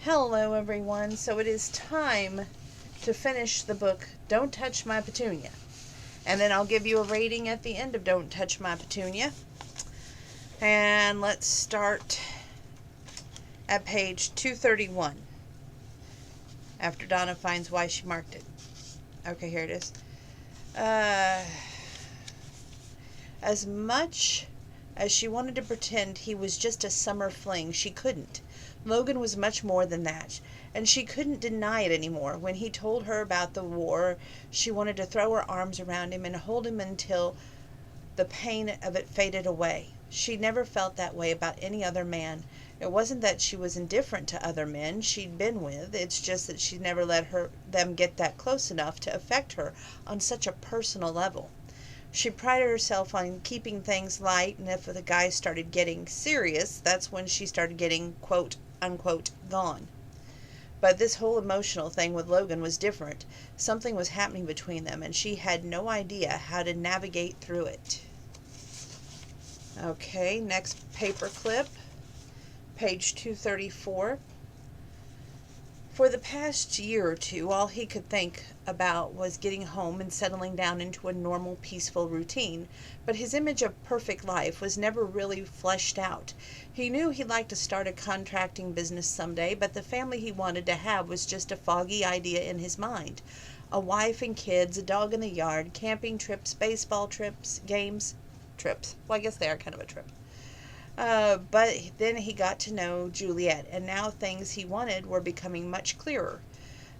Hello everyone, so it is time to finish the book Don't Touch My Petunia. And then I'll give you a rating at the end of Don't Touch My Petunia. And let's start at page 231. After Donna finds why she marked it. Okay, here it is. As much as she wanted to pretend he was just a summer fling, she couldn't. Logan was much more than that, and she couldn't deny it anymore. When he told her about the war, she wanted to throw her arms around him and hold him until the pain of it faded away. She never felt that way about any other man. It wasn't that she was indifferent to other men she'd been with. It's just that she'd never let them get that close enough to affect her on such a personal level. She prided herself on keeping things light, and if the guy started getting serious, that's when she started getting, quote, unquote, gone. But this whole emotional thing with Logan was different. Something was happening between them, and she had no idea how to navigate through it. Okay, next paper clip, page 234. For the past year or two, all he could think about was getting home and settling down into a normal, peaceful routine, but his image of perfect life was never really fleshed out. He knew he'd like to start a contracting business someday, but the family he wanted to have was just a foggy idea in his mind. A wife and kids, a dog in the yard, camping trips, baseball trips, games, trips. Well, I guess they are kind of a trip. But then he got to know Juliet, and now things he wanted were becoming much clearer.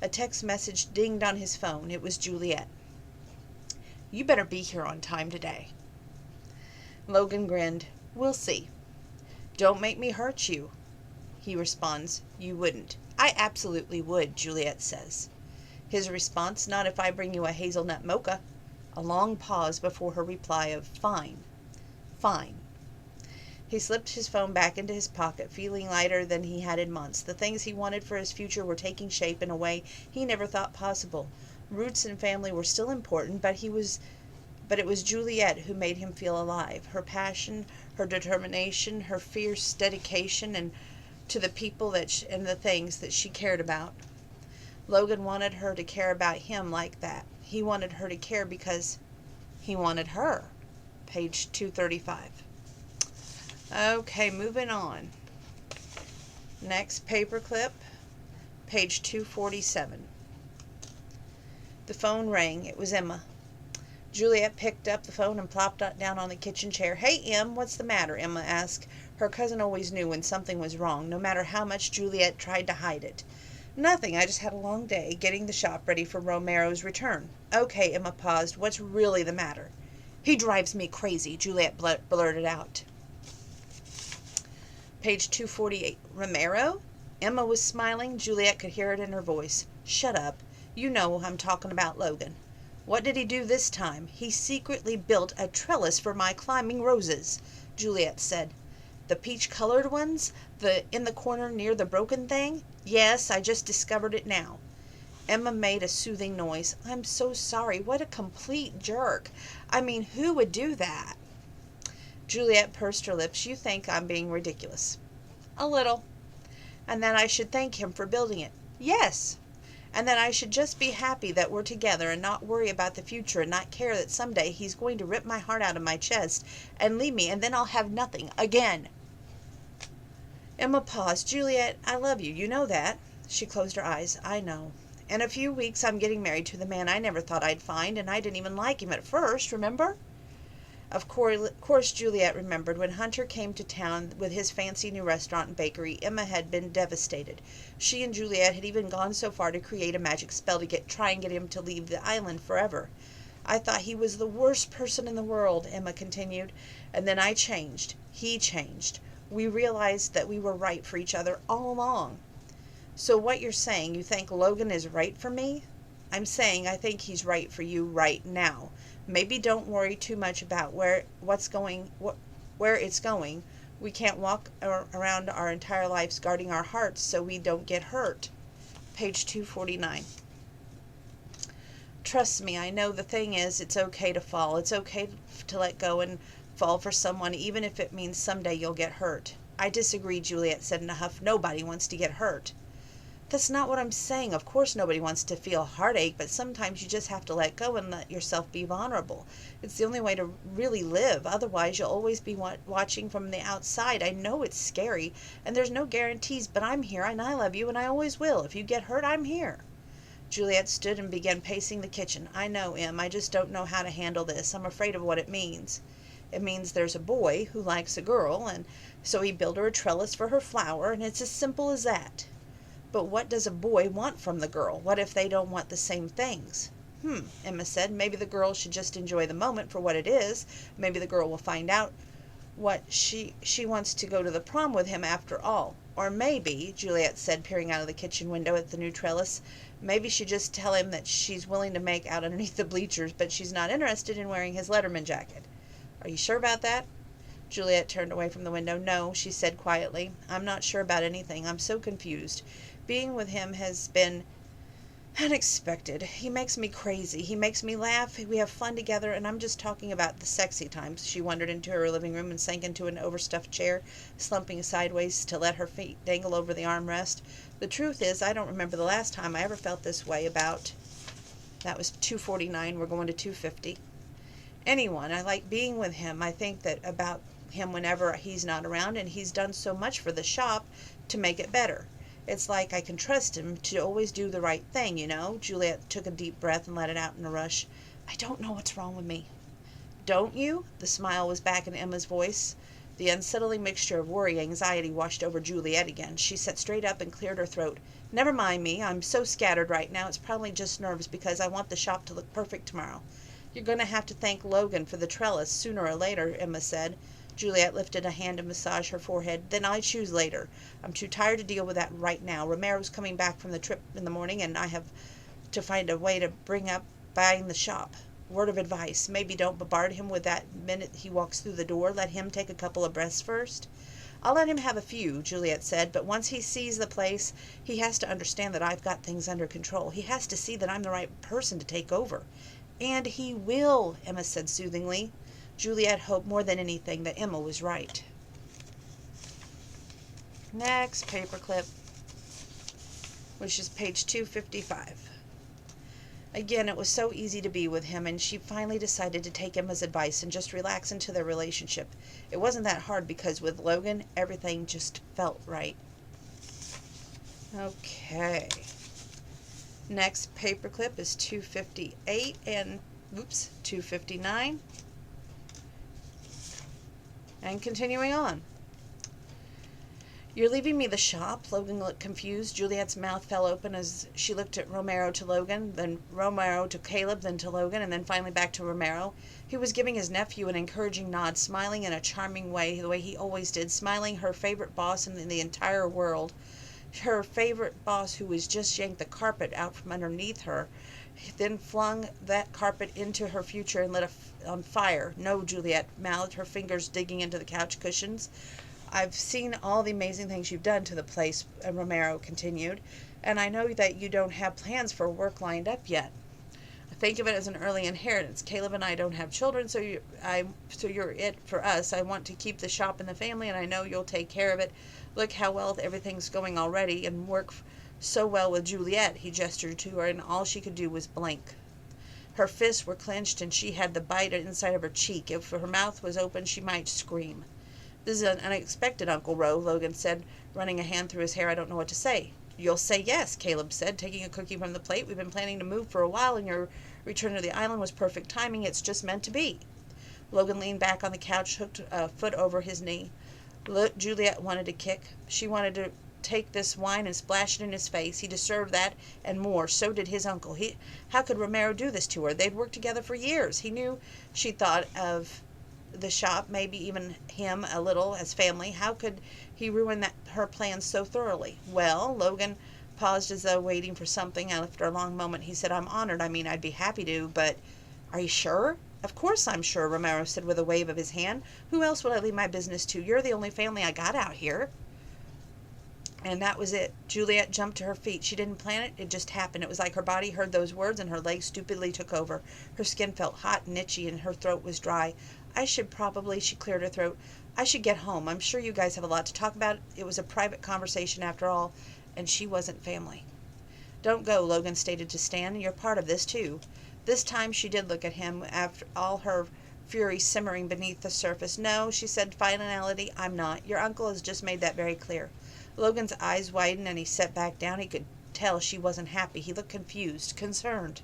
A text message dinged on his phone. It was Juliet. "You better be here on time today." Logan grinned. "We'll see." "Don't make me hurt you." He responds, "You wouldn't." "I absolutely would," Juliet says. His response, "Not if I bring you a hazelnut mocha." A long pause before her reply of, "Fine. Fine." He slipped his phone back into his pocket, feeling lighter than he had in months. The things he wanted for his future were taking shape in a way he never thought possible. Roots and family were still important, but it was Juliet who made him feel alive. Her passion, her determination, her fierce dedication and to the people and the things that she cared about. Logan wanted her to care about him like that. He wanted her to care because he wanted her. Page 235. Okay, moving on. Next paper clip, page 247. The phone rang. It was Emma. Juliet picked up the phone and plopped it down on the kitchen chair. "Hey, Em, what's the matter?" Emma asked. Her cousin always knew when something was wrong, no matter how much Juliet tried to hide it. "Nothing. I just had a long day getting the shop ready for Romero's return." "Okay," Emma paused. "What's really the matter?" "He drives me crazy," Juliet blurted out. Page 248. "Romero?" Emma was smiling. Juliet could hear it in her voice. "Shut up. You know I'm talking about Logan." "What did he do this time?" "He secretly built a trellis for my climbing roses," Juliet said. "The peach-colored ones? In the corner near the broken thing?" "Yes, I just discovered it now." Emma made a soothing noise. "I'm so sorry. What a complete jerk. I mean, who would do that?" Juliet pursed her lips. "You think I'm being ridiculous." "A little." "And that I should thank him for building it." "Yes." "And that I should just be happy that we're together and not worry about the future and not care that someday he's going to rip my heart out of my chest and leave me and then I'll have nothing again." Emma paused. "Juliet, I love you. You know that." She closed her eyes. "I know. In a few weeks I'm getting married to the man I never thought I'd find, and I didn't even like him at first, remember?" Of course Juliet remembered. When Hunter came to town with his fancy new restaurant and bakery, Emma had been devastated. She and Juliet had even gone so far to create a magic spell to try and get him to leave the island forever. "I thought he was the worst person in the world," Emma continued. "And then I changed. He changed. We realized that we were right for each other all along." "So what you're saying, you think Logan is right for me?" "I'm saying I think he's right for you right now. Maybe don't worry too much about where it's going. We can't walk around our entire lives guarding our hearts so we don't get hurt." Page 249. "Trust me, I know the thing is, it's okay to fall. It's okay to let go and fall for someone, even if it means someday you'll get hurt." "I disagree," Juliet said in a huff. "Nobody wants to get hurt." That's not what I'm saying. Of course nobody wants to feel heartache, but sometimes you just have to let go and let yourself be vulnerable. It's the only way to really live. Otherwise, you'll always be watching from the outside. I know it's scary, and there's no guarantees, but I'm here, and I love you, and I always will. If you get hurt, I'm here. Juliet stood and began pacing the kitchen. I know, Em. I just don't know how to handle this. I'm afraid of what it means. It means there's a boy who likes a girl, and so he built her a trellis for her flower, and it's as simple as that. But what does a boy want from the girl? What if they don't want the same things? Emma said. Maybe the girl should just enjoy the moment for what it is. Maybe the girl will find out what she wants to go to the prom with him after all. Or maybe, Juliet said, peering out of the kitchen window at the new trellis, maybe she just tell him that she's willing to make out underneath the bleachers, but she's not interested in wearing his Letterman jacket. Are you sure about that? Juliet turned away from the window. No, she said quietly. I'm not sure about anything. I'm so confused. Being with him has been unexpected. He makes me crazy. He makes me laugh. We have fun together, and I'm just talking about the sexy times. She wandered into her living room and sank into an overstuffed chair, slumping sideways to let her feet dangle over the armrest. The truth is, I don't remember the last time I ever felt this way about... That was 2:49. We're going to 2:50. Anyone. I like being with him. I think that about him whenever he's not around, and he's done so much for the shop to make it better. It's like I can trust him to always do the right thing, you know. Juliet took a deep breath and let it out in a rush. I don't know what's wrong with me. Don't you? The smile was back in Emma's voice. The unsettling mixture of worry and anxiety washed over Juliet again. She sat straight up and cleared her throat. Never mind me. I'm so scattered right now. It's probably just nerves because I want the shop to look perfect tomorrow. You're going to have to thank Logan for the trellis sooner or later, Emma said. Juliet lifted a hand to massage her forehead. Then I choose later. I'm too tired to deal with that right now. Romero's coming back from the trip in the morning, and I have to find a way to bring up buying the shop. Word of advice. Maybe don't bombard him with that minute he walks through the door. Let him take a couple of breaths first. I'll let him have a few, Juliet said, but once he sees the place, he has to understand that I've got things under control. He has to see that I'm the right person to take over. And he will, Emma said soothingly. Juliet hoped more than anything that Emma was right. Next paperclip, which is page 255. Again, it was so easy to be with him, and she finally decided to take Emma's advice and just relax into their relationship. It wasn't that hard because with Logan, everything just felt right. Okay. Next paperclip is 258 and, 259. And continuing on. You're leaving me the shop? Logan looked confused. Juliet's mouth fell open as she looked at Romero to Logan, then Romero to Caleb, then to Logan, and then finally back to Romero. He was giving his nephew an encouraging nod, smiling in a charming way, the way he always did, smiling her favorite boss in the entire world. Her favorite boss who was just yanked the carpet out from underneath her, then flung that carpet into her future and lit it on fire. No, Juliet mouthed, her fingers digging into the couch cushions. I've seen all the amazing things you've done to the place, Romero continued, and I know that you don't have plans for work lined up yet. Think of it as an early inheritance. Caleb and I don't have children, so you're it for us. I want to keep the shop in the family, and I know you'll take care of it. Look how well everything's going already, and work so well with Juliet. He gestured to her, and all she could do was blink. Her fists were clenched, and she had the bite inside of her cheek. If her mouth was open, she might scream. This is unexpected, Uncle Ro, Logan said, running a hand through his hair. I don't know what to say. You'll say yes, Caleb said, taking a cookie from the plate. We've been planning to move for a while, and your return to the island was perfect timing. It's just meant to be. Logan leaned back on the couch, hooked a foot over his knee. Look, Juliet wanted to kick. She wanted to take this wine and splash it in his face. He deserved that and more. So did his uncle. How could Romero do this to her? They'd worked together for years. He knew she thought of the shop, maybe even him a little, as family. How could he ruin her plans so thoroughly? Well, Logan paused as though waiting for something. After a long moment, he said, I'm honored. I'd be happy to, but are you sure? Of course I'm sure, Romero said with a wave of his hand. Who else would I leave my business to? You're the only family I got out here. And that was it. Juliet jumped to her feet. She didn't plan it. It just happened. It was like her body heard those words and her legs stupidly took over. Her skin felt hot and itchy and her throat was dry. She cleared her throat. I should get home. I'm sure you guys have a lot to talk about. It was a private conversation after all. and she wasn't family. "Don't go," Logan stated to Stan. "You're part of this, too." This time she did look at him, after all her fury simmering beneath the surface. "No," she said, finality, "I'm not. Your uncle has just made that very clear." Logan's eyes widened and he sat back down. He could tell she wasn't happy. He looked confused, concerned.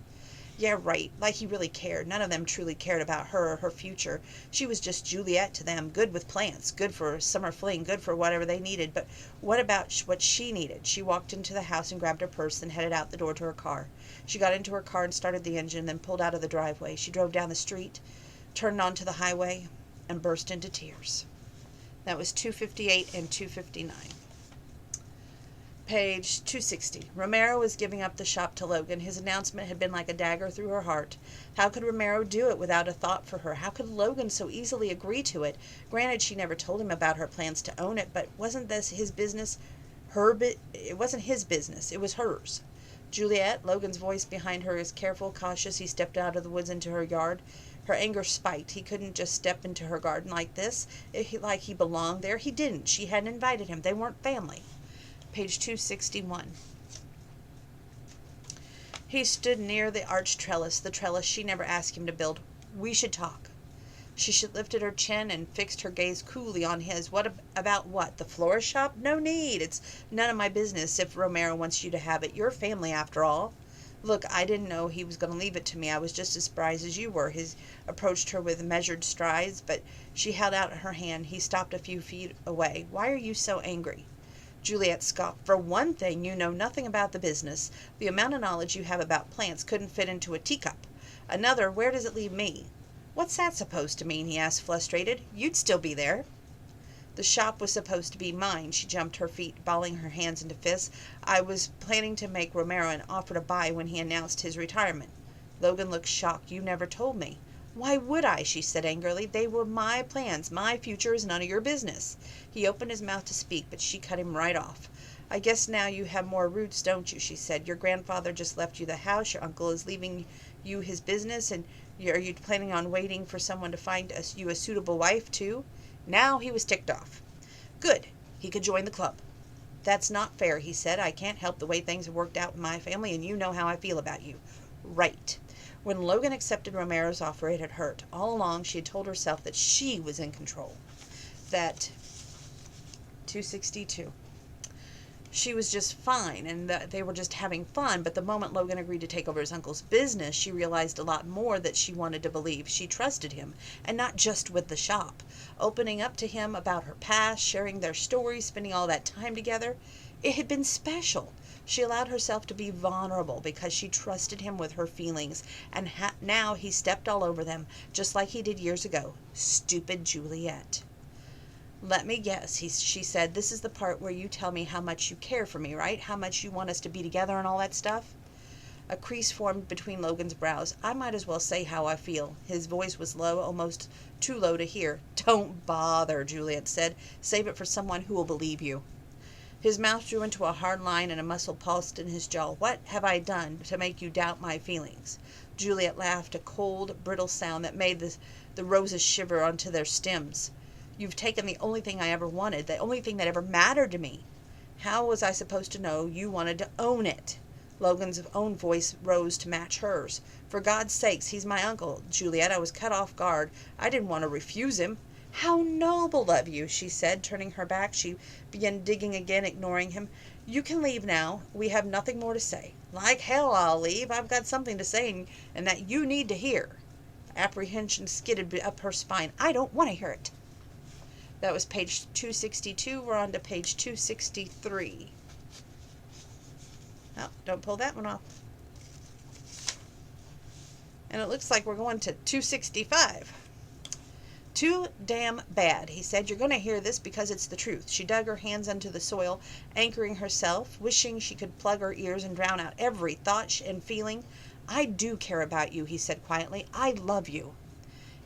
"Yeah, right. Like he really cared. None of them truly cared about her or her future. She was just Juliet to them, good with plants, good for a summer fling, good for whatever they needed. But what about what she needed?" She walked into the house and grabbed her purse and headed out the door to her car. She got into her car and started the engine, then pulled out of the driveway. She drove down the street, turned onto the highway, and burst into tears. That was 258 and 259. Page 260. Romero was giving up the shop to Logan. His announcement had been like a dagger through her heart. How could Romero do it without a thought for her? How could Logan so easily agree to it? Granted, she never told him about her plans to own it, but wasn't this his business? It wasn't his business. It was hers. "Juliet," Logan's voice behind her is careful, cautious. He stepped out of the woods into her yard. Her anger spiked. He couldn't just step into her garden like this, like he belonged there. He didn't. She hadn't invited him. They weren't family. Page 261. He stood near the arched trellis, the trellis she never asked him to build. "We should talk." She lifted her chin and fixed her gaze coolly on his. About what? The florist shop? No need. It's none of my business if Romero wants you to have it. You're family after all. "Look, I didn't know he was going to leave it to me. I was just as surprised as you were." He approached her with measured strides, but she held out her hand. He stopped a few feet away. "Why are you so angry?" Juliet scoffed. "For one thing, you know nothing about the business. The amount of knowledge you have about plants couldn't fit into a teacup. Another, where does it leave me?" "What's that supposed to mean?" he asked, frustrated. "You'd still be there." "The shop was supposed to be mine." She jumped her feet, balling her hands into fists. "I was planning to make Romero an offer to buy when he announced his retirement." Logan looked shocked. "You never told me." "Why would I?" she said angrily. "They were my plans. My future is none of your business." He opened his mouth to speak, but she cut him right off. "I guess now you have more roots, don't you?" she said. "Your grandfather just left you the house. Your uncle is leaving you his business, and are you planning on waiting for someone to find you a suitable wife, too?" Now he was ticked off. Good. He could join the club. "That's not fair," he said. "I can't help the way things have worked out in my family, and you know how I feel about you." Right. When Logan accepted Romero's offer, it had hurt. All along, she had told herself that she was in control. That 262. She was just fine, and that they were just having fun, but the moment Logan agreed to take over his uncle's business, she realized a lot more that she wanted to believe. She trusted him, and not just with the shop. Opening up to him about her past, sharing their stories, spending all that time together, it had been special. She allowed herself to be vulnerable because she trusted him with her feelings, and now he stepped all over them, just like he did years ago. Stupid Juliet. "Let me guess," she said. "This is the part where you tell me how much you care for me, right? How much you want us to be together and all that stuff?" A crease formed between Logan's brows. "I might as well say how I feel." His voice was low, almost too low to hear. "Don't bother," Juliet said. "Save it for someone who will believe you." His mouth drew into a hard line and a muscle pulsed in his jaw. "What have I done to make you doubt my feelings?" Juliet laughed, a cold, brittle sound that made the roses shiver onto their stems. "You've taken the only thing I ever wanted, the only thing that ever mattered to me. How was I supposed to know you wanted to own it?" Logan's own voice rose to match hers. "For God's sakes, he's my uncle, Juliet. I was cut off guard. I didn't want to refuse him." "How noble of you," she said, turning her back. She began digging again, ignoring him. "You can leave now. We have nothing more to say." "Like hell I'll leave. I've got something to say, and that you need to hear." Apprehension skidded up her spine. "I don't want to hear it." That was page 262. We're on to page 263. Oh, don't pull that one off. And it looks like we're going to 265. "Too damn bad," he said. "You're going to hear this because it's the truth." She dug her hands into the soil, anchoring herself, wishing she could plug her ears and drown out every thought and feeling. "I do care about you," he said quietly. "I love you."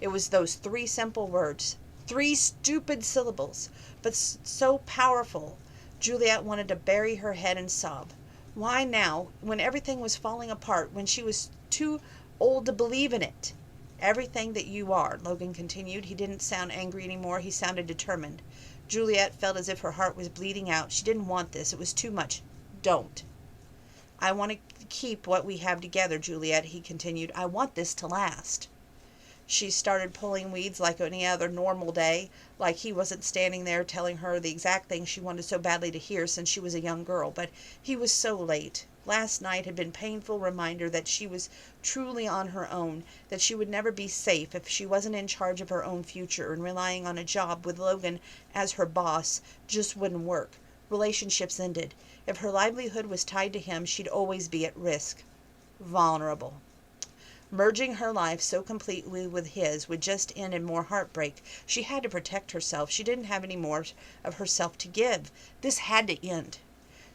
It was those three simple words. 3 stupid syllables, but so powerful. Juliet wanted to bury her head and sob. Why now, when everything was falling apart, when she was too old to believe in it? "Everything that you are," Logan continued. He didn't sound angry anymore. He sounded determined. Juliet felt as if her heart was bleeding out. She didn't want this. It was too much. Don't. I want to keep what we have together, Juliet, he continued. I want this to last. She started pulling weeds like any other normal day, like he wasn't standing there telling her the exact thing she wanted so badly to hear since she was a young girl. But he was so late. Last night had been a painful reminder that she was truly on her own, that she would never be safe if she wasn't in charge of her own future, and relying on a job with Logan as her boss just wouldn't work. Relationships ended. If her livelihood was tied to him, she'd always be at risk. Vulnerable. Merging her life so completely with his would just end in more heartbreak. She had to protect herself. She didn't have any more of herself to give. This had to end.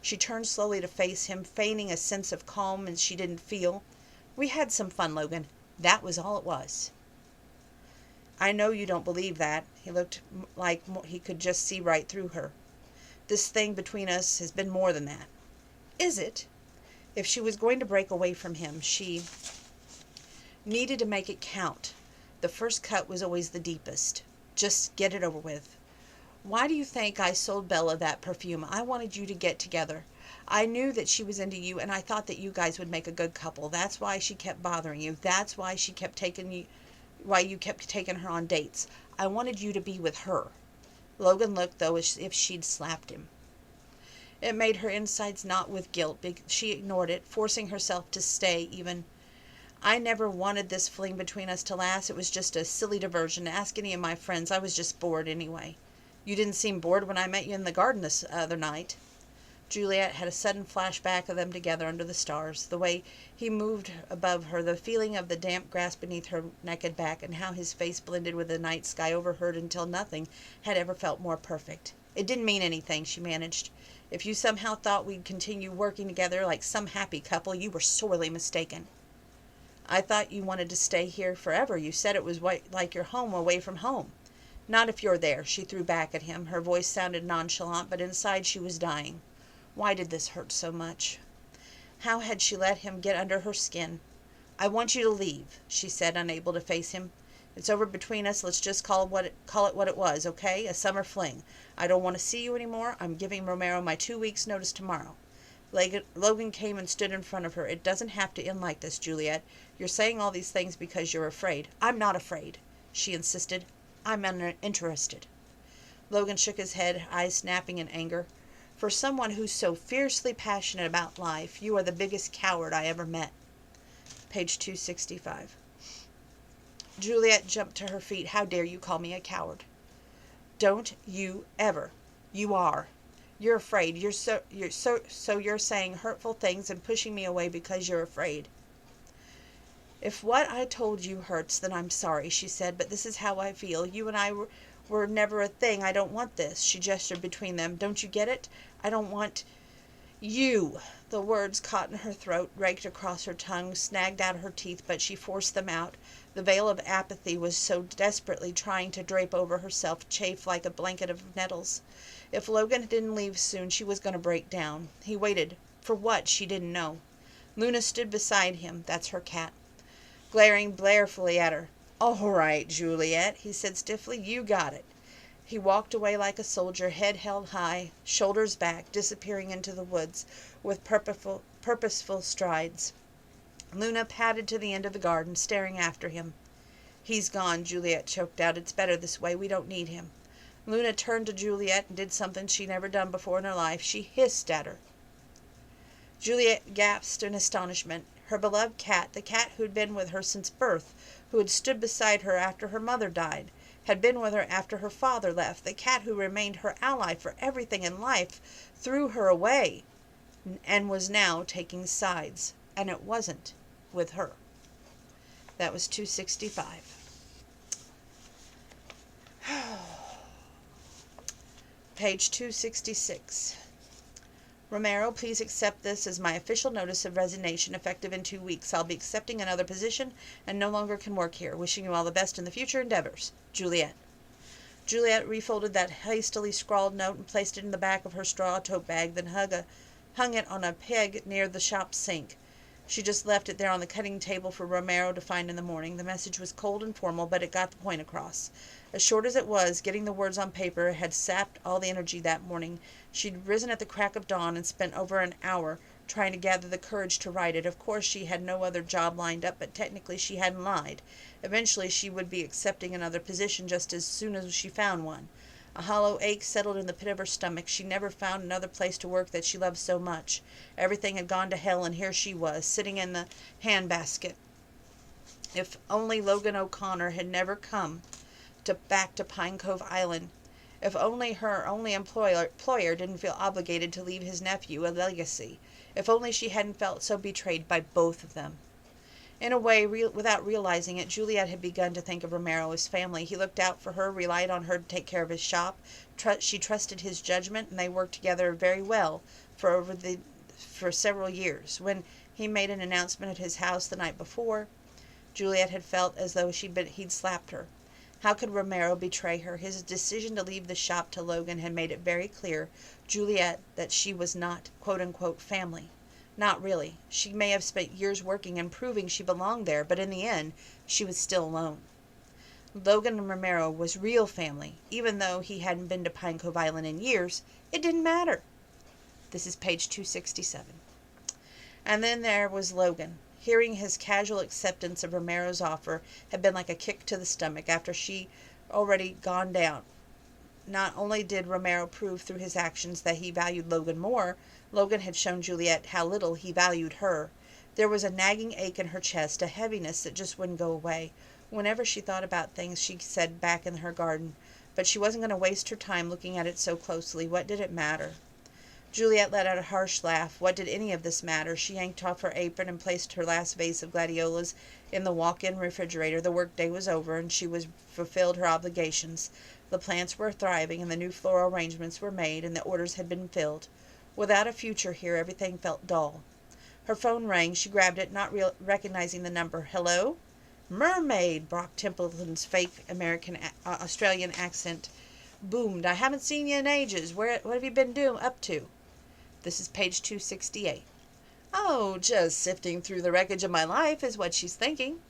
She turned slowly to face him, feigning a sense of calm and she didn't feel. We had some fun, Logan. That was all it was. I know you don't believe that. He looked like he could just see right through her. This thing between us has been more than that. Is it? If she was going to break away from him, she needed to make it count. The first cut was always the deepest. Just get it over with. Why do you think I sold Bella that perfume? I wanted you to get together. I knew that she was into you, and I thought that you guys would make a good couple. That's why she kept bothering you. That's why you kept taking her on dates. I wanted you to be with her. Logan looked, though, as if she'd slapped him. It made her insides knot with guilt. She ignored it, forcing herself to stay even. I never wanted this fling between us to last. It was just a silly diversion. Ask any of my friends. I was just bored anyway. You didn't seem bored when I met you in the garden this other night. Juliet had a sudden flashback of them together under the stars, the way he moved above her, the feeling of the damp grass beneath her naked back, and how his face blended with the night sky overhead until nothing had ever felt more perfect. It didn't mean anything, she managed. If you somehow thought we'd continue working together like some happy couple, you were sorely mistaken. I thought you wanted to stay here forever. You said it was like your home away from home. Not if you're there, she threw back at him. Her voice sounded nonchalant, but inside she was dying. Why did this hurt so much? How had she let him get under her skin? I want you to leave, she said, unable to face him. It's over between us. Let's just call it what it was, okay? A summer fling. I don't want to see you anymore. I'm giving Romero my 2 weeks' notice tomorrow. Logan came and stood in front of her. It doesn't have to end like this, Juliet. You're saying all these things because you're afraid. I'm not afraid, she insisted. I'm uninterested. Logan shook his head, eyes snapping in anger. For someone who's so fiercely passionate about life, you are the biggest coward I ever met. Page 265. Juliet jumped to her feet. How dare you call me a coward? Don't you ever. You are. You're afraid. You're saying hurtful things and pushing me away because you're afraid. If what I told you hurts, then I'm sorry, she said, but this is how I feel. You and I were never a thing. I don't want this. She gestured between them. Don't you get it? I don't want you. The words caught in her throat, raked across her tongue, snagged out her teeth, but she forced them out. The veil of apathy was so desperately trying to drape over herself, chafed like a blanket of nettles. If Logan didn't leave soon, she was going to break down. He waited. For what? She didn't know. Luna stood beside him. That's her cat. Glaring balefully at her. All right, Juliet, he said stiffly. You got it. He walked away like a soldier, head held high, shoulders back, disappearing into the woods with purposeful strides. Luna padded to the end of the garden, staring after him. He's gone, Juliet choked out. It's better this way. We don't need him. Luna turned to Juliet and did something she'd never done before in her life. She hissed at her. Juliet gasped in astonishment. Her beloved cat, the cat who'd been with her since birth, who had stood beside her after her mother died, had been with her after her father left, the cat who remained her ally for everything in life, threw her away and was now taking sides. And it wasn't with her. That was 265. Page 266. Romero, please accept this as my official notice of resignation effective in 2 weeks. I'll be accepting another position and no longer can work here. Wishing you all the best in the future endeavors. Juliet. Juliet refolded that hastily scrawled note and placed it in the back of her straw tote bag, then hung it on a peg near the shop sink. She just left it there on the cutting table for Romero to find in the morning. The message was cold and formal, but it got the point across. As short as it was, getting the words on paper had sapped all the energy that morning. She'd risen at the crack of dawn and spent over an hour trying to gather the courage to write it. Of course, she had no other job lined up, but technically she hadn't lied. Eventually, she would be accepting another position just as soon as she found one. A hollow ache settled in the pit of her stomach. She never found another place to work that she loved so much. Everything had gone to hell, and here she was, sitting in the handbasket. If only Logan O'Connor had never come back to Pine Cove Island. If only her only employer didn't feel obligated to leave his nephew a legacy. If only she hadn't felt so betrayed by both of them. In a way, without realizing it, Juliet had begun to think of Romero as family. He looked out for her, relied on her to take care of his shop. She trusted his judgment, and they worked together very well for several years. When he made an announcement at his house the night before, Juliet had felt as though he'd slapped her. How could Romero betray her? His decision to leave the shop to Logan had made it very clear, Juliet, that she was not, quote-unquote, family. Not really. She may have spent years working and proving she belonged there, but in the end, she was still alone. Logan and Romero was real family. Even though he hadn't been to Pine Cove Island in years, it didn't matter. This is page 267. And then there was Logan. Hearing his casual acceptance of Romero's offer had been like a kick to the stomach after she already gone down. Not only did Romero prove through his actions that he valued Logan more, Logan had shown Juliet how little he valued her. There was a nagging ache in her chest, a heaviness that just wouldn't go away. Whenever she thought about things she said back in her garden, but she wasn't going to waste her time looking at it so closely. What did it matter? Juliet let out a harsh laugh. What did any of this matter? She yanked off her apron and placed her last vase of gladiolas in the walk-in refrigerator. The workday was over, and she was fulfilled her obligations. The plants were thriving, and the new floral arrangements were made, and the orders had been filled. Without a future here, everything felt dull. Her phone rang. She grabbed it, not recognizing the number. Hello? Mermaid! Brock Templeton's fake Australian accent boomed. I haven't seen you in ages. What have you been up to? This is page 268. Oh, just sifting through the wreckage of my life is what she's thinking.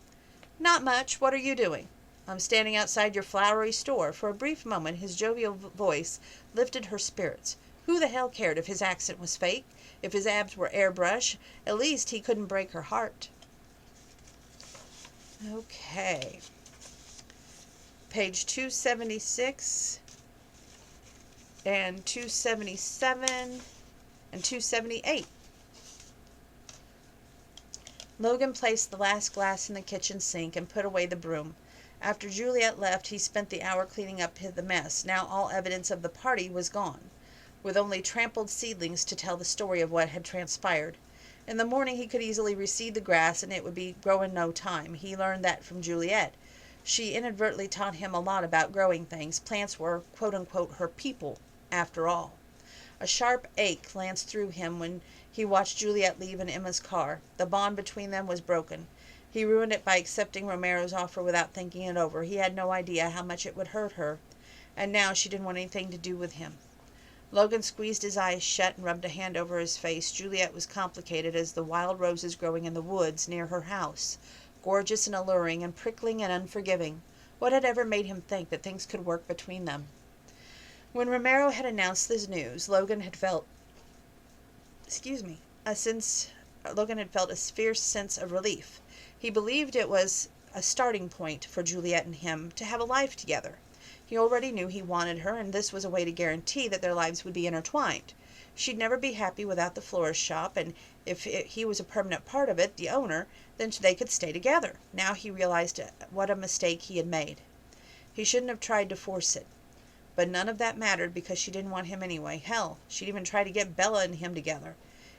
Not much. What are you doing? I'm standing outside your flowery store. For a brief moment, his jovial voice lifted her spirits. Who the hell cared if his accent was fake? If his abs were airbrush? At least he couldn't break her heart. Okay. Page 276 and 277 and 278. Logan placed the last glass in the kitchen sink and put away the broom. After Juliet left, he spent the hour cleaning up the mess. Now all evidence of the party was gone, with only trampled seedlings to tell the story of what had transpired. In the morning he could easily reseed the grass, and it would grow in no time. He learned that from Juliet. She inadvertently taught him a lot about growing things. Plants were, quote-unquote, her people, after all. A sharp ache lanced through him when he watched Juliet leave in Emma's car. The bond between them was broken. He ruined it by accepting Romero's offer without thinking it over. He had no idea how much it would hurt her, and now she didn't want anything to do with him. Logan squeezed his eyes shut and rubbed a hand over his face. Juliet was complicated as the wild roses growing in the woods near her house, gorgeous and alluring and prickling and unforgiving. What had ever made him think that things could work between them? When Romero had announced this news, Logan had felt a fierce sense of relief. He believed it was a starting point for Juliet and him to have a life together. He already knew he wanted her, and this was a way to guarantee that their lives would be intertwined. She'd never be happy without the florist shop, and if he was a permanent part of it, the owner, then they could stay together. Now he realized what a mistake he had made. He shouldn't have tried to force it. But none of that mattered because she didn't want him anyway. Hell, she'd even try to get Bella and him together.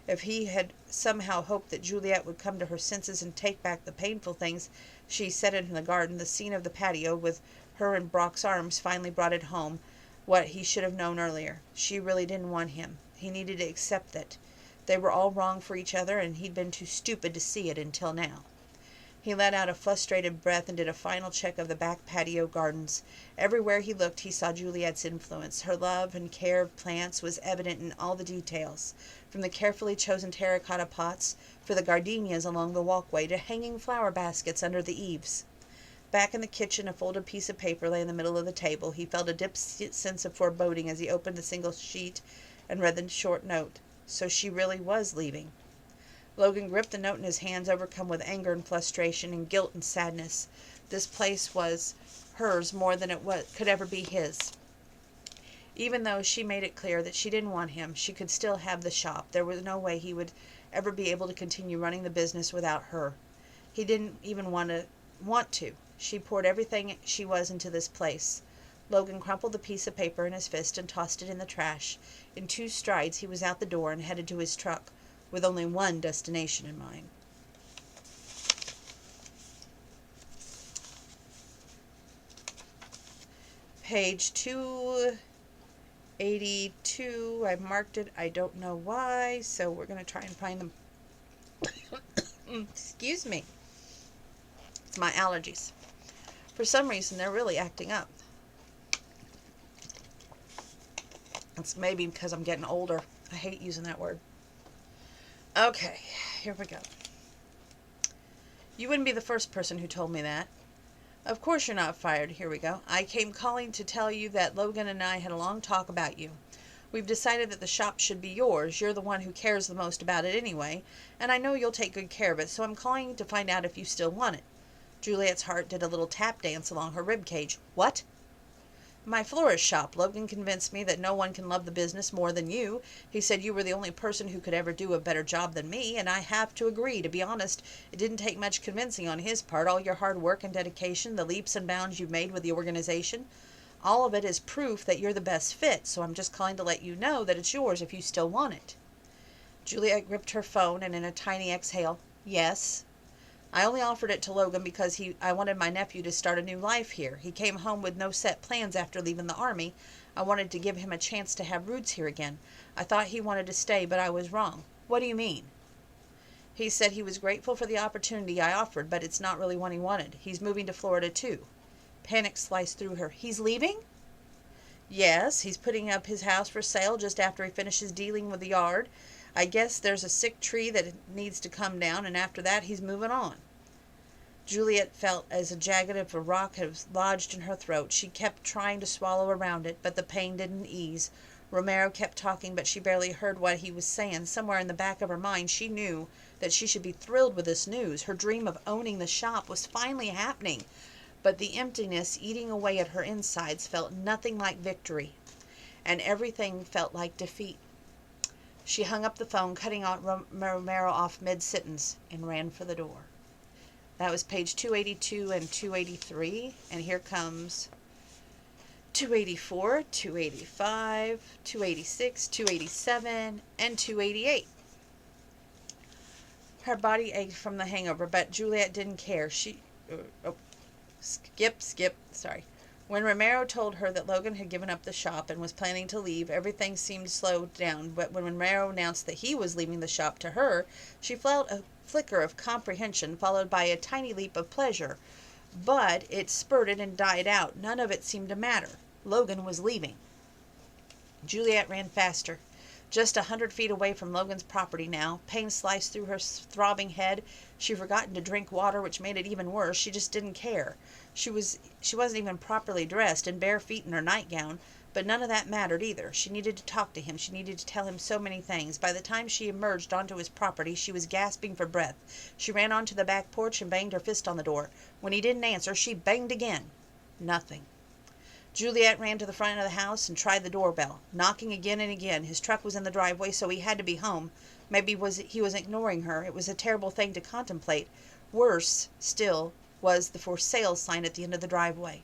If he had somehow hoped that Juliet would come to her senses and take back the painful things she said in the garden, the scene of the patio with her in Brock's arms finally brought it home, what he should have known earlier. She really didn't want him. He needed to accept it. They were all wrong for each other, and he'd been too stupid to see it until now. He let out a frustrated breath and did a final check of the back patio gardens. Everywhere he looked he saw Juliet's influence. Her love and care of plants was evident in all the details, from the carefully chosen terracotta pots for the gardenias along the walkway to hanging flower baskets under the eaves. Back in the kitchen, a folded piece of paper lay in the middle of the table. He felt a deep sense of foreboding as he opened the single sheet and read the short note. So she really was leaving. Logan gripped the note in his hands, overcome with anger and frustration and guilt and sadness. This place was hers more than could ever be his. Even though she made it clear that she didn't want him, she could still have the shop. There was no way he would ever be able to continue running the business without her. He didn't even want to. She poured everything she was into this place. Logan crumpled the piece of paper in his fist and tossed it in the trash. In 2 strides he was out the door and headed to his truck, with only one destination in mind. Page 282. I marked it. I don't know why, so we're going to try and find them. Excuse me. It's my allergies. For some reason, they're really acting up. It's maybe because I'm getting older. I hate using that word. Okay, here we go. You wouldn't be the first person who told me that. Of course you're not fired. Here we go. I came calling to tell you that Logan and I had a long talk about you. We've decided that the shop should be yours. You're the one who cares the most about it anyway, and I know you'll take good care of it, so I'm calling to find out if you still want it. Juliet's heart did a little tap dance along her rib cage. What? My florist shop. Logan convinced me that no one can love the business more than you. He said you were the only person who could ever do a better job than me, and I have to agree. To be honest, it didn't take much convincing on his part. All your hard work and dedication, the leaps and bounds you've made with the organization, all of it is proof that you're the best fit, so I'm just calling to let you know that it's yours if you still want it. Juliet gripped her phone, and in a tiny exhale, yes. I only offered it to Logan because I wanted my nephew to start a new life here. He came home with no set plans after leaving the army. I wanted to give him a chance to have roots here again. I thought he wanted to stay, but I was wrong. What do you mean? He said he was grateful for the opportunity I offered, but it's not really what he wanted. He's moving to Florida, too. Panic sliced through her. He's leaving? Yes, he's putting up his house for sale just after he finishes dealing with the yard. I guess there's a sick tree that needs to come down, and after that he's moving on. Juliet felt as a jagged of a rock had lodged in her throat. She kept trying to swallow around it, but the pain didn't ease. Romero kept talking, but she barely heard what he was saying. Somewhere in the back of her mind she knew that she should be thrilled with this news. Her dream of owning the shop was finally happening, but the emptiness eating away at her insides felt nothing like victory, and everything felt like defeat. She hung up the phone, cutting Romero off mid-sentence, and ran for the door. That was page 282 and 283, and here comes 284, 285, 286, 287, and 288. Her body ached from the hangover, but Juliet didn't care. Sorry. When Romero told her that Logan had given up the shop and was planning to leave, everything seemed slowed down. But when Romero announced that he was leaving the shop to her, she felt a flicker of comprehension followed by a tiny leap of pleasure. But it spurted and died out. None of it seemed to matter. Logan was leaving. Juliet ran faster. Just 100 feet away from Logan's property now. Pain sliced through her throbbing head. She'd forgotten to drink water, which made it even worse. She just didn't care. She wasn't even properly dressed, in bare feet in her nightgown, but none of that mattered either. She needed to talk to him. She needed to tell him so many things. By the time she emerged onto his property, she was gasping for breath. She ran onto the back porch and banged her fist on the door. When he didn't answer, she banged again. Nothing. Juliet ran to the front of the house and tried the doorbell, knocking again and again. His truck was in the driveway, so he had to be home. Maybe he was ignoring her. It was a terrible thing to contemplate. Worse still was the for sale sign at the end of the driveway.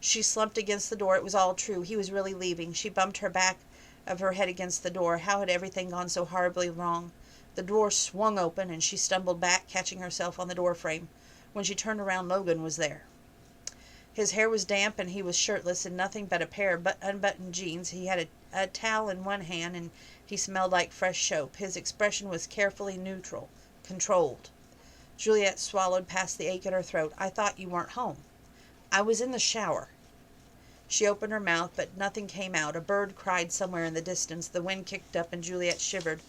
She slumped against the door. It was all true. He was really leaving. She bumped her back of her head against the door. How had everything gone so horribly wrong? The door swung open, and she stumbled back, catching herself on the door frame. When she turned around, Logan was there. His hair was damp, and he was shirtless in nothing but a pair of unbuttoned jeans. He had a towel in one hand, and he smelled like fresh soap. His expression was carefully neutral, controlled. Juliet swallowed past the ache in her throat. I thought you weren't home. I was in the shower. She opened her mouth, but nothing came out. A bird cried somewhere in the distance. The wind kicked up, and Juliet shivered,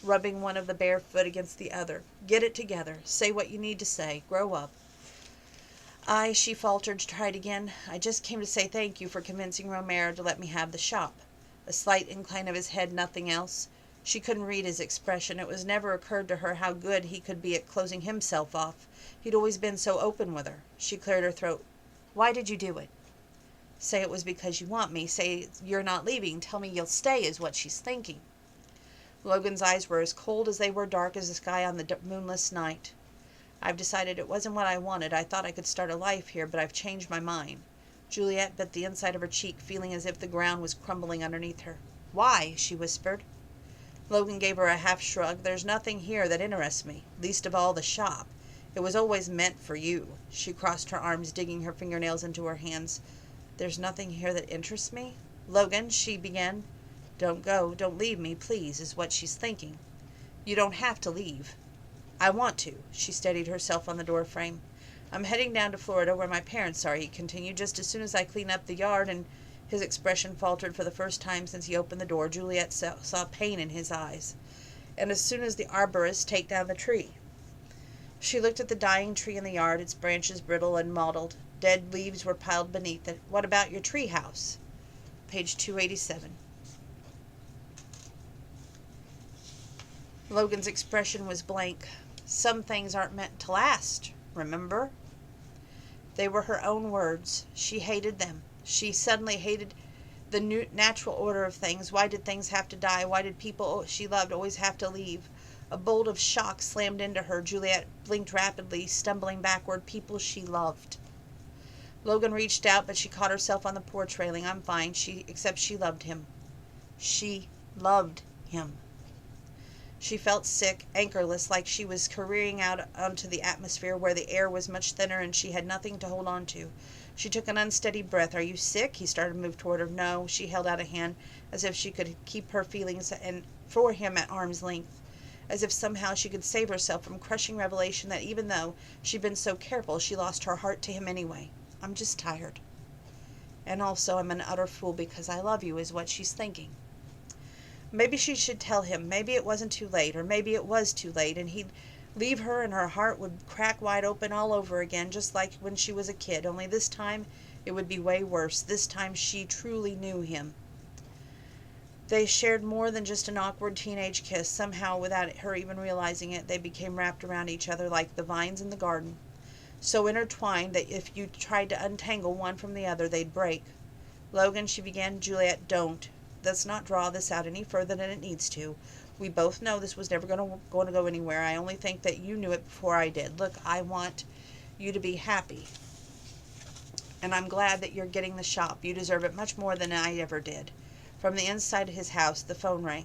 rubbing one of the bare foot against the other. Get it together. Say what you need to say. Grow up. She faltered, tried again. I just came to say thank you for convincing Romero to let me have the shop. A slight incline of his head, nothing else. She couldn't read his expression. It was never occurred to her how good he could be at closing himself off. He'd always been so open with her. She cleared her throat. Why did you do it? Say it was because you want me. Say you're not leaving. Tell me you'll stay, is what she's thinking. Logan's eyes were as cold as they were dark as the sky on the moonless night. I've decided it wasn't what I wanted. I thought I could start a life here, but I've changed my mind. Juliet bit the inside of her cheek, feeling as if the ground was crumbling underneath her. Why? She whispered. Logan gave her a half shrug. There's nothing here that interests me, least of all the shop. It was always meant for you. She crossed her arms, digging her fingernails into her hands. There's nothing here that interests me? Logan, she began. Don't go, don't leave me, please, is what she's thinking. You don't have to leave. I want to. She steadied herself on the door frame. I'm heading down to Florida where my parents are, he continued, just as soon as I clean up the yard, and his expression faltered for the first time since he opened the door. Juliet saw pain in his eyes. And as soon as the arborists take down the tree. She looked at the dying tree in the yard, its branches brittle and mottled. Dead leaves were piled beneath it. What about your tree house? Page 287. Logan's expression was blank. Some things aren't meant to last, remember? They were her own words. She hated them. She suddenly hated the natural order of things. Why did things have to die? Why did people she loved always have to leave? A bolt of shock slammed into her. Juliet blinked rapidly, stumbling backward. People she loved. Logan reached out, but she caught herself on the porch railing. I'm fine, except she loved him. She loved him. She felt sick, anchorless, like she was careering out onto the atmosphere where the air was much thinner and she had nothing to hold on to. She took an unsteady breath. Are you sick? He started to move toward her. No. She held out a hand as if she could keep her feelings and for him at arm's length, as if somehow she could save herself from crushing revelation that even though she'd been so careful, she lost her heart to him anyway. I'm just tired. And also I'm an utter fool because I love you, is what she's thinking. Maybe she should tell him. Maybe it wasn't too late, or maybe it was too late, and he'd leave her and her heart would crack wide open all over again, just like when she was a kid, only this time it would be way worse. This time she truly knew him. They shared more than just an awkward teenage kiss. Somehow, without her even realizing it, they became wrapped around each other like the vines in the garden, so intertwined that if you tried to untangle one from the other, they'd break. Logan, she began. Juliet, don't. Let's not draw this out any further than it needs to. We both know this was never going to go anywhere. I only think that you knew it before I did. Look, I want you to be happy. And I'm glad that you're getting the shop. You deserve it much more than I ever did. From the inside of his house, the phone rang.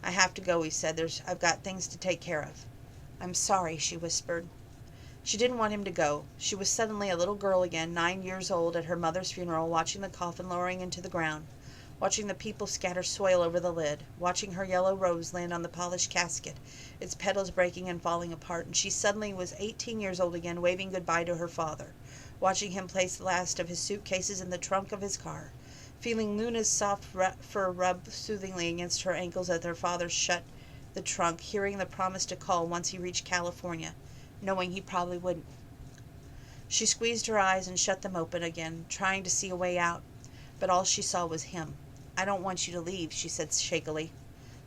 I have to go, he said. I've got things to take care of. I'm sorry, she whispered. She didn't want him to go. She was suddenly a little girl again, 9 years old, at her mother's funeral, watching the coffin lowering into the ground, watching the people scatter soil over the lid, watching her yellow rose land on the polished casket, its petals breaking and falling apart, and she suddenly was 18 years old again, waving goodbye to her father, watching him place the last of his suitcases in the trunk of his car, feeling Luna's soft fur rub soothingly against her ankles as her father shut the trunk, hearing the promise to call once he reached California, knowing he probably wouldn't. She squeezed her eyes and shut them open again, trying to see a way out, but all she saw was him. I don't want you to leave, she said shakily.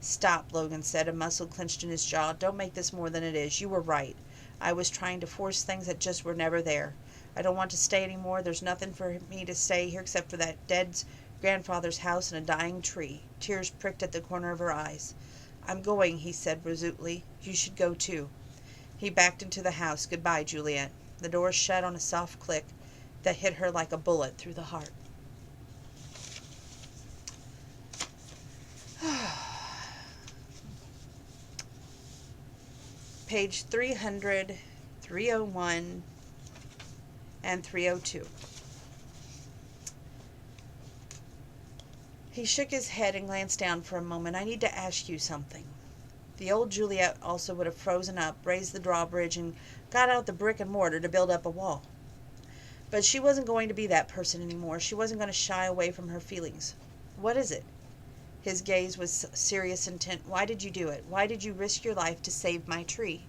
Stop, Logan said, a muscle clenched in his jaw. Don't make this more than it is. You were right. I was trying to force things that just were never there. I don't want to stay any more. There's nothing for me to stay here except for that dead grandfather's house and a dying tree. Tears pricked at the corner of her eyes. I'm going, he said resolutely. You should go too. He backed into the house. Goodbye, Juliet. The door shut on a soft click that hit her like a bullet through the heart. Page 300, 301, and 302. He shook his head and glanced down for a moment. I need to ask you something. The old Juliet also would have frozen up, raised the drawbridge, and got out the brick and mortar to build up a wall. But she wasn't going to be that person anymore. She wasn't going to shy away from her feelings. What is it? His gaze was serious, intent. Why did you do it? Why did you risk your life to save my tree?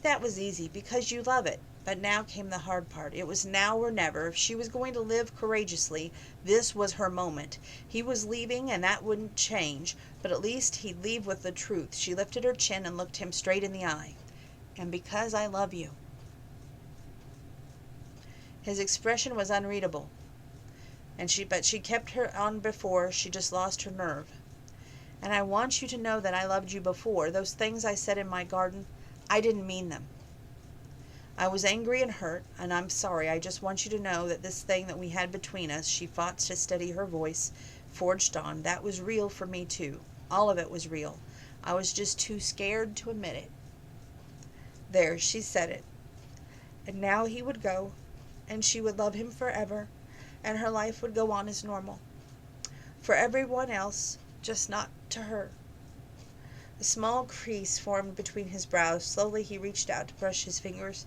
That was easy, because you love it. But now came the hard part. It was now or never. If she was going to live courageously, this was her moment. He was leaving, and that wouldn't change, but at least he'd leave with the truth. She lifted her chin and looked him straight in the eye. And because I love you. His expression was unreadable. But she kept her on before she just lost her nerve. And I want you to know that I loved you before. Those things I said in my garden, I didn't mean them. I was angry and hurt, and I'm sorry. I just want you to know that this thing that we had between us, she fought to steady her voice, forged on, that was real for me too. All of it was real. I was just too scared to admit it. There, she said it. And now he would go, and she would love him forever, and her life would go on as normal. For everyone else, just not to her. A small crease formed between his brows. Slowly he reached out to brush his fingers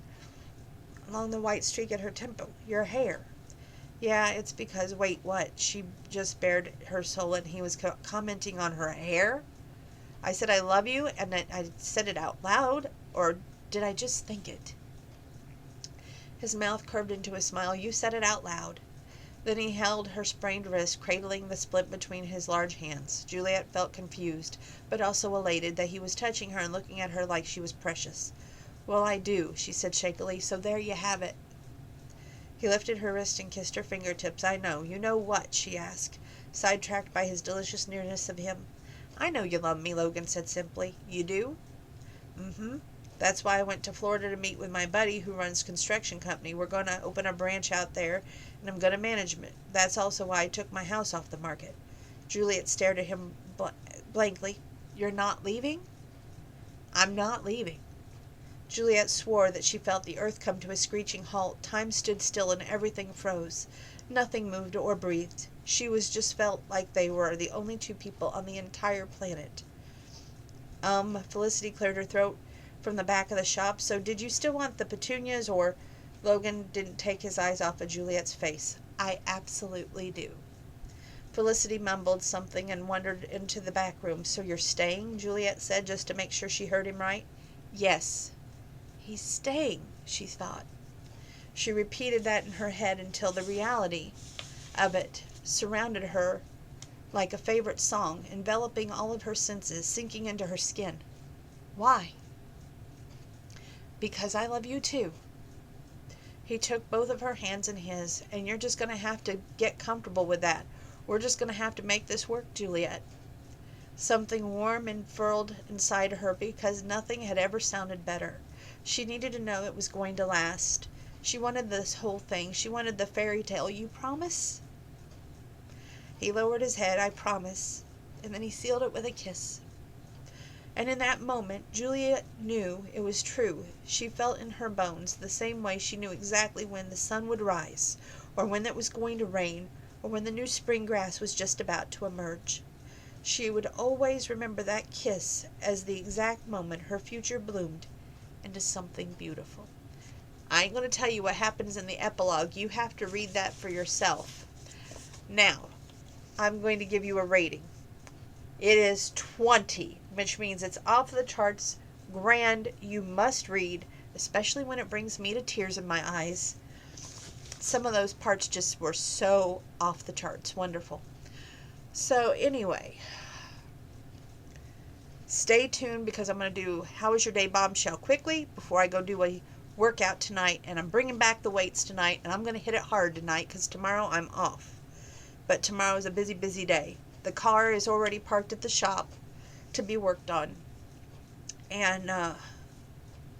along the white streak at her temple. Your hair. Yeah, it's because, wait, what? She just bared her soul, and he was commenting on her hair? I said I love you, and I said it out loud, or did I just think it? His mouth curved into a smile. You said it out loud. Then he held her sprained wrist, cradling the splint between his large hands. Juliet felt confused, but also elated that he was touching her and looking at her like she was precious. Well, I do, she said shakily, so there you have it. He lifted her wrist and kissed her fingertips. I know. You know what? She asked, sidetracked by his delicious nearness of him. I know you love me, Logan said simply. You do? Mm-hmm. That's why I went to Florida to meet with my buddy who runs construction company. We're going to open a branch out there, and I'm going to manage it. That's also why I took my house off the market. Juliet stared at him blankly. You're not leaving? I'm not leaving. Juliet swore that she felt the earth come to a screeching halt. Time stood still and everything froze. Nothing moved or breathed. She was just felt like they were the only two people on the entire planet. Felicity cleared her throat from the back of the shop. So did you still want the petunias, or... Logan didn't take his eyes off of Juliet's face. I absolutely do. Felicity mumbled something and wandered into the back room. So you're staying? Juliet said, just to make sure she heard him right. Yes. He's staying, she thought. She repeated that in her head until the reality of it surrounded her like a favorite song, enveloping all of her senses, sinking into her skin. Why? Because I love you too. He took both of her hands in his, and you're just going to have to get comfortable with that. We're just going to have to make this work, Juliet. Something warm unfurled inside her because nothing had ever sounded better. She needed to know it was going to last. She wanted this whole thing. She wanted the fairy tale. You promise? He lowered his head. I promise. And then he sealed it with a kiss. And in that moment, Juliet knew it was true. She felt in her bones the same way she knew exactly when the sun would rise, or when it was going to rain, or when the new spring grass was just about to emerge. She would always remember that kiss as the exact moment her future bloomed into something beautiful. I ain't going to tell you what happens in the epilogue. You have to read that for yourself. Now, I'm going to give you a rating. It is 20, which means it's off the charts, grand, you must read, especially when it brings me to tears in my eyes. Some of those parts just were so off the charts, wonderful. So anyway, stay tuned because I'm going to do How Was Your Day Bombshell quickly before I go do a workout tonight, and I'm bringing back the weights tonight, and I'm going to hit it hard tonight because tomorrow I'm off. But tomorrow is a busy, busy day. The car is already parked at the shop to be worked on. And,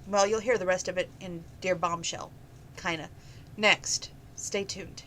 well, you'll hear the rest of it in Dear Bombshell, kind of. Next, stay tuned.